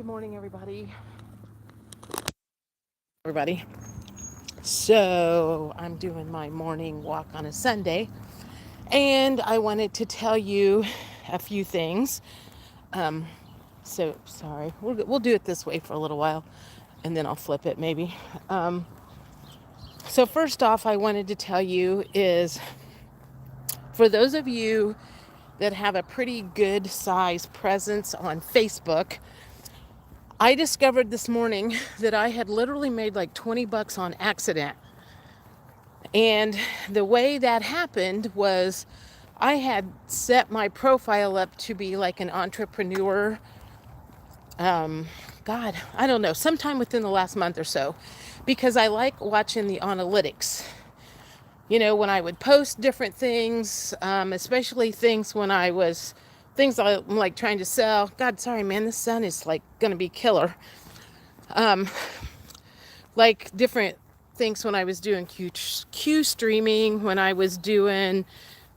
Good morning, everybody. So, I'm doing my morning walk on a Sunday, and I wanted to tell you a few things. Um, sorry, we'll do it this way for a little while, and then I'll flip it maybe. Um, so, first off, I wanted to tell you is for those of you that have a pretty good size presence on Facebook, I discovered this morning that I had literally made like 20 bucks on accident. And the way that happened was I had set my profile up to be like an entrepreneur. God, I don't know, sometime within the last month or so, because I like watching the analytics. You know, when I would post different things, especially things I'm like trying to sell. God, sorry, man, the sun is like going to be killer. Um, like different things when I was doing Q streaming, when I was doing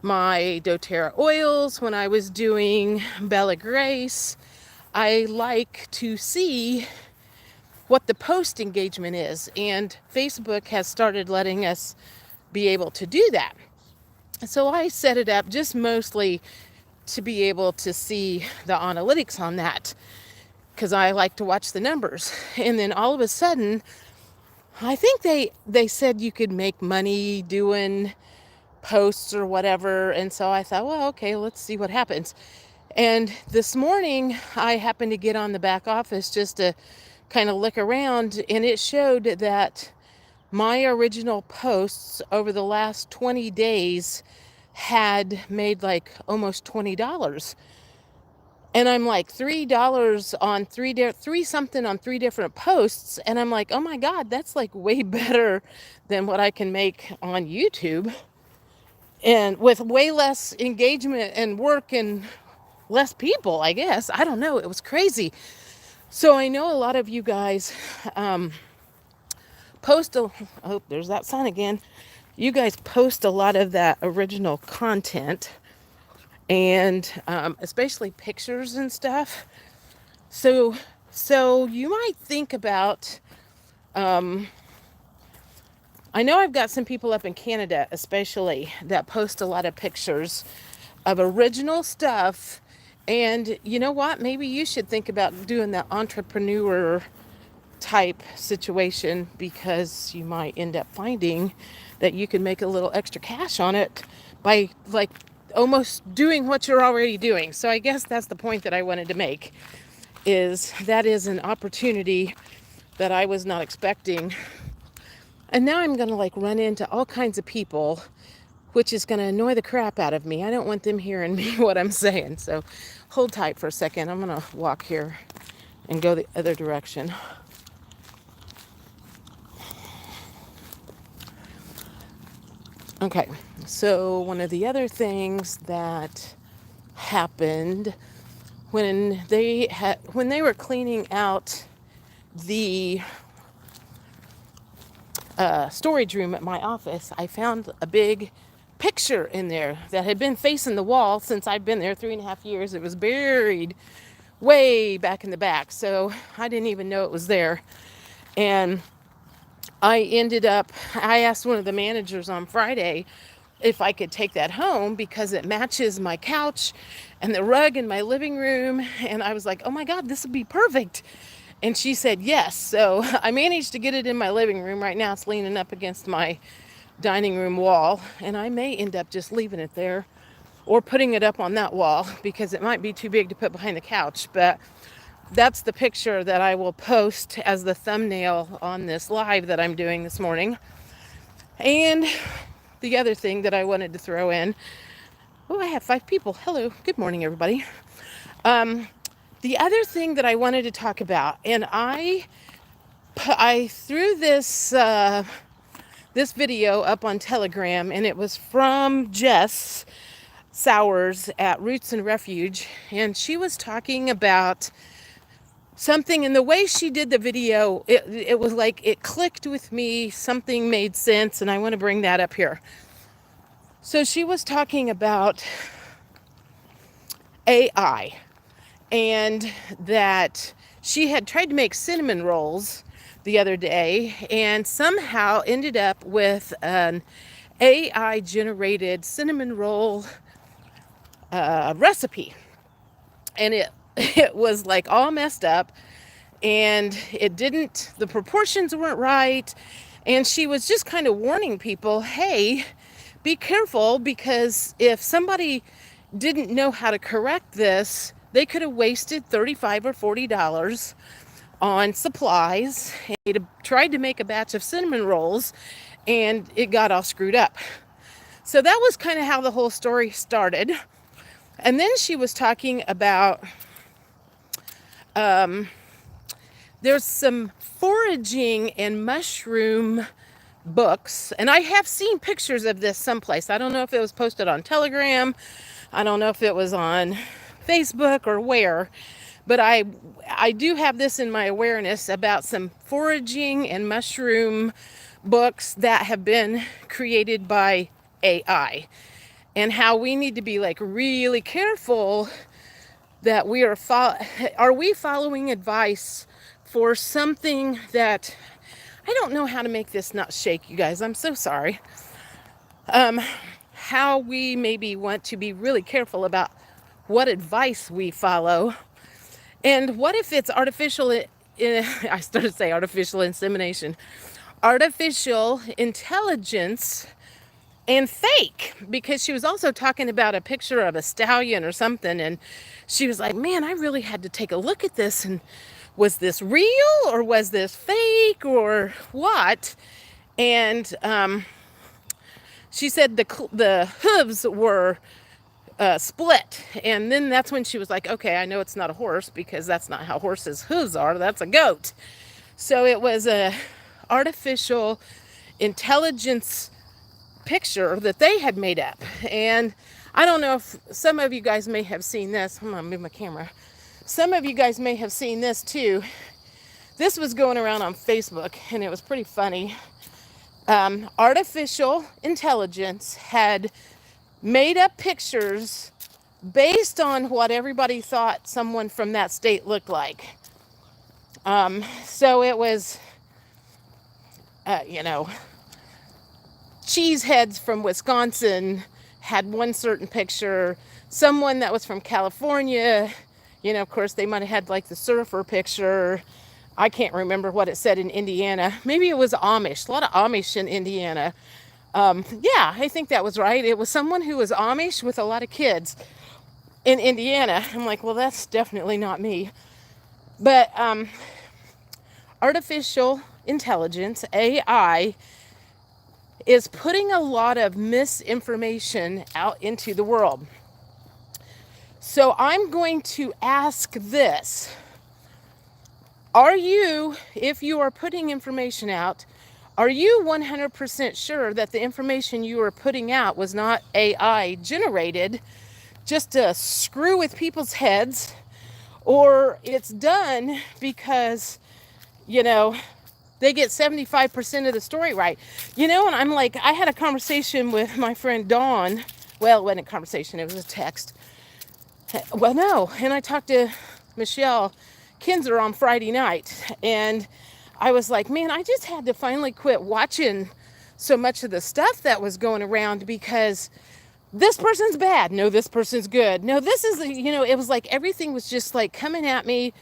my doTERRA oils, when I was doing Bella Grace. I like to see what the post engagement is, and Facebook has started letting us be able to do that. So I set it up just mostly to be able to see the analytics on that because I like to watch the numbers. And then all of a sudden, I think they said you could make money doing posts or whatever. And so I thought, well, okay, let's see what happens. And this morning, I happened to get on the back office just to kind of look around, and it showed that my original posts over the last 20 days had made like almost $20. And I'm like $3 on three something on three different posts. And I'm like, oh my God, that's like way better than what I can make on YouTube. And with way less engagement and work and less people, I guess. I don't know. It was crazy. So I know a lot of you guys um, post a, oh, there's that sign again. You guys post a lot of that original content and especially pictures and stuff. So, so you might think about. Um, I know I've got some people up in Canada, especially, that post a lot of pictures of original stuff. And you know what? Maybe you should think about doing the entrepreneur type situation because you might end up finding that you can make a little extra cash on it by like almost doing what you're already doing. So I guess that's the point that I wanted to make is that is an opportunity that I was not expecting. And now I'm going to like run into all kinds of people, which is going to annoy the crap out of me. I don't want them hearing me what I'm saying. So hold tight for a second. I'm going to walk here and go the other direction. Okay, so one of the other things that happened when they were cleaning out the storage room at my office, I found a big picture in there that had been facing the wall since I'd been there 3.5 years. It was buried way back in the back, so I didn't even know it was there. And I asked one of the managers on Friday if I could take that home because it matches my couch and the rug in my living room. And I was like, oh my God, this would be perfect. And she said yes. So I managed to get it in my living room. Right now it's leaning up against my dining room wall. And I may end up just leaving it there or putting it up on that wall because it might be too big to put behind the couch. But that's the picture that I will post as the thumbnail on this live that I'm doing this morning. And the other thing that I wanted to throw in, oh, I have 5 people. Hello, good morning, everybody. Um, the other thing that I wanted to talk about, and I threw this video up on Telegram, and it was from Jess Sowers at Roots and Refuge, and she was talking about something, and the way she did the video, it was like it clicked with me, something made sense, and I want to bring that up here. So she was talking about AI and that She had tried to make cinnamon rolls the other day and somehow ended up with an AI generated cinnamon roll recipe. And it was like all messed up, and the proportions weren't right. And she was just kind of warning people, hey, be careful, because if somebody didn't know how to correct this, they could have wasted $35 or $40 on supplies. They tried to make a batch of cinnamon rolls and it got all screwed up. So that was kind of how the whole story started. And then she was talking about there's some foraging and mushroom books, and I have seen pictures of this someplace. I don't know if it was posted on Telegram, I don't know if it was on Facebook or where, but I do have this in my awareness about some foraging and mushroom books that have been created by AI, and how we need to be like really careful that we are we following advice for something that I don't know how to make this not shake, you guys. I'm so sorry. How we maybe want to be really careful about what advice we follow. And what if it's I started to say artificial insemination, artificial intelligence and fake, because she was also talking about a picture of a stallion or something, and she was like, man, I really had to take a look at this, and was this real or was this fake or what? And she said the hooves were split, and then that's when she was like, okay, I know it's not a horse, because that's not how horses' hooves are, that's a goat. So it was a artificial intelligence picture that they had made up. And I don't know if some of you guys may have seen this. I'm gonna move my camera. Some of you guys may have seen this too. This was going around on Facebook and it was pretty funny. Artificial intelligence had made up pictures based on what everybody thought someone from that state looked like. So it was, cheeseheads from Wisconsin had one certain picture. Someone that was from California, of course, they might have had like the surfer picture. I can't remember what it said in Indiana. Maybe it was Amish. A lot of Amish in Indiana. Yeah, I think that was right. It was someone who was Amish with a lot of kids in Indiana. I'm like, well, that's definitely not me. But artificial intelligence, AI, is putting a lot of misinformation out into the world. So I'm going to ask this. If you are putting information out, are you 100% sure that the information you are putting out was not AI generated just to screw with people's heads, or it's done because, they get 75% of the story right? And I'm like, I had a conversation with my friend Dawn. Well, it wasn't a conversation, it was a text. Well, no. And I talked to Michelle Kinzer on Friday night, and I was like, man, I just had to finally quit watching so much of the stuff that was going around, because this person's bad. No, this person's good. No, this is, it was like everything was just like coming at me,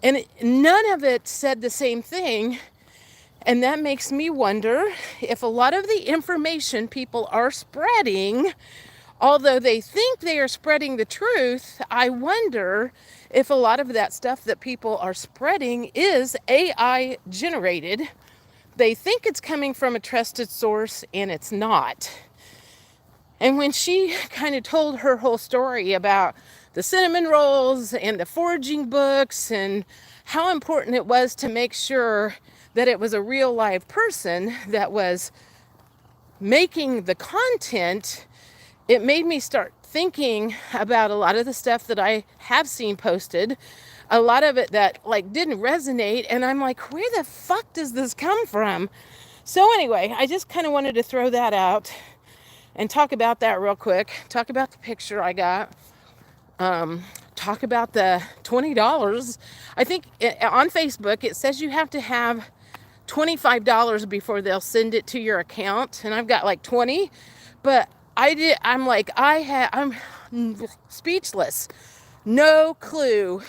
and none of it said the same thing. And that makes me wonder if a lot of the information people are spreading, although they think they are spreading the truth, I wonder if a lot of that stuff that people are spreading is AI generated. They think it's coming from a trusted source, and it's not. And when she kind of told her whole story about the cinnamon rolls and the foraging books and how important it was to make sure that it was a real live person that was making the content, it made me start thinking about a lot of the stuff that I have seen posted, a lot of it that like didn't resonate, and I'm like, where the fuck does this come from? So anyway, I just kind of wanted to throw that out and talk about that real quick, talk about the picture I got, talk about the $20. I think on Facebook it says you have to have $25 before they'll send it to your account, and I've got like 20, but I'm speechless. No clue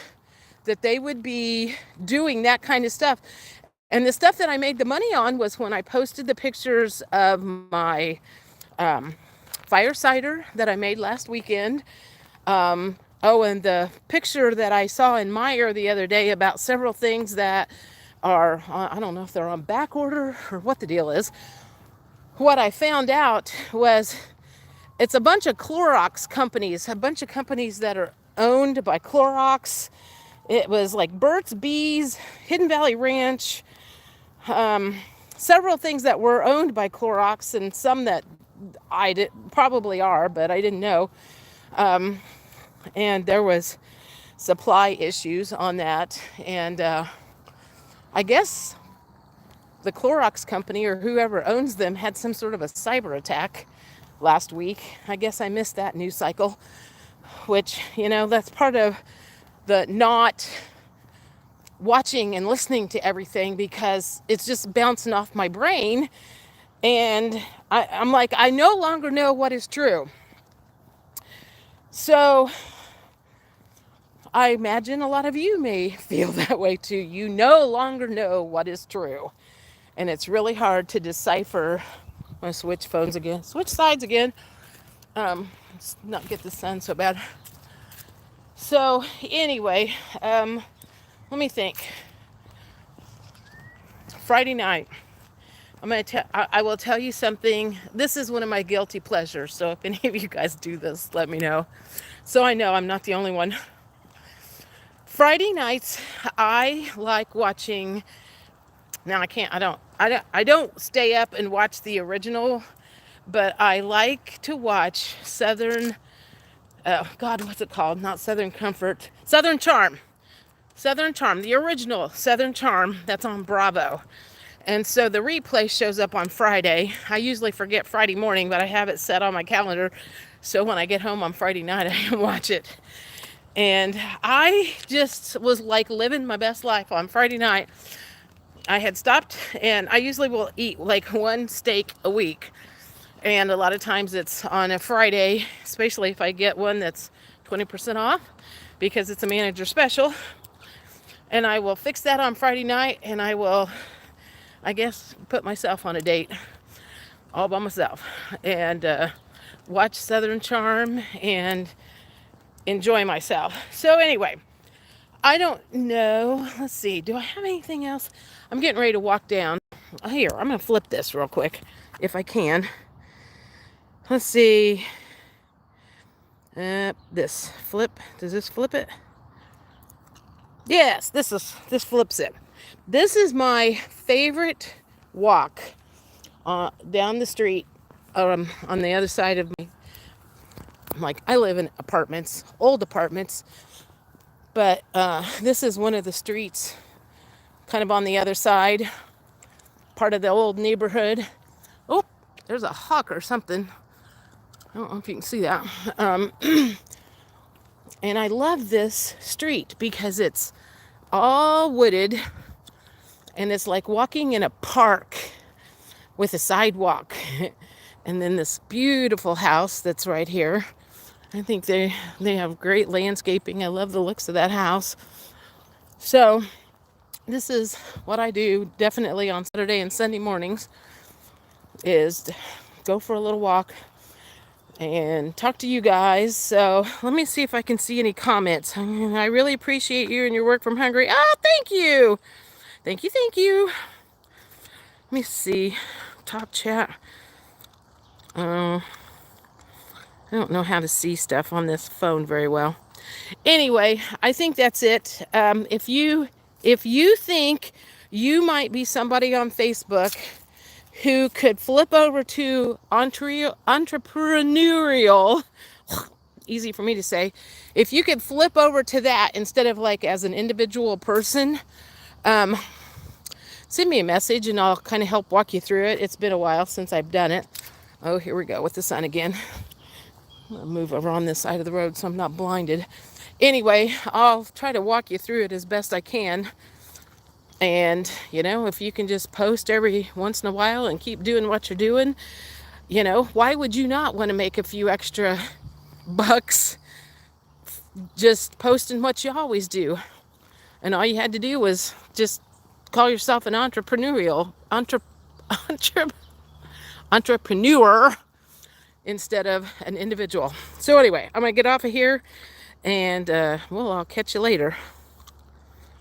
that they would be doing that kind of stuff. And the stuff that I made the money on was when I posted the pictures of my fire cider that I made last weekend. And the picture that I saw in Meijer the other day about several things that are, I don't know if they're on back order or what the deal is. What I found out was it's a bunch of Clorox companies, a bunch of companies that are owned by Clorox. It was like Burt's Bees, Hidden Valley Ranch, several things that were owned by Clorox, and some that probably are, but I didn't know. And there was supply issues on that, and I guess the Clorox company or whoever owns them had some sort of a cyber attack last week. I guess I missed that news cycle, which, that's part of the not watching and listening to everything, because it's just bouncing off my brain, and I'm like, I no longer know what is true. So I imagine a lot of you may feel that way too. You no longer know what is true, and it's really hard to decipher. I'm going to switch phones again, switch sides again. Let's not get the sun so bad. So anyway, let me think. Friday night, I will tell you something. This is one of my guilty pleasures. So if any of you guys do this, let me know. So I know I'm not the only one. Friday nights, I like watching. Now I don't stay up and watch the original, but I like to watch Southern, what's it called? Not Southern Comfort, Southern Charm, the original Southern Charm that's on Bravo. And so the replay shows up on Friday. I usually forget Friday morning, but I have it set on my calendar. So when I get home on Friday night, I can watch it. And I just was like living my best life on Friday night. I had stopped, and I usually will eat like one steak a week. And a lot of times it's on a Friday, especially if I get one that's 20% off because it's a manager special. And I will fix that on Friday night, and I will, I guess, put myself on a date all by myself and watch Southern Charm and enjoy myself. So anyway, I don't know. Let's see. Do I have anything else? I'm getting ready to walk down. Here, I'm going to flip this real quick if I can. Let's see. This flip. Does this flip it? Yes, this flips it. This is my favorite walk down the street on the other side of me. Like, I live in apartments, old apartments, but this is one of the streets kind of on the other side, part of the old neighborhood. Oh, there's a hawk or something. I don't know if you can see that. And I love this street because it's all wooded, and it's like walking in a park with a sidewalk. And then this beautiful house that's right here. I think they have great landscaping. I love the looks of that house. So this is what I do definitely on Saturday and Sunday mornings, is go for a little walk and talk to you guys. So let me see if I can see any comments. I really appreciate you and your work from Hungary. Oh, thank you. Thank you. Let me see. Top chat. I don't know how to see stuff on this phone very well. Anyway, I think that's it. If you think you might be somebody on Facebook who could flip over to entrepreneurial, easy for me to say, if you could flip over to that instead of like as an individual person, send me a message and I'll kind of help walk you through it. It's been a while since I've done it. Oh, here we go with the sun again. I'm gonna move over on this side of the road so I'm not blinded. Anyway, I'll try to walk you through it as best I can. And, if you can just post every once in a while and keep doing what you're doing, why would you not want to make a few extra bucks just posting what you always do? And all you had to do was just call yourself an entrepreneur instead of an individual. So anyway, I'm gonna get off of here, and I'll catch you later.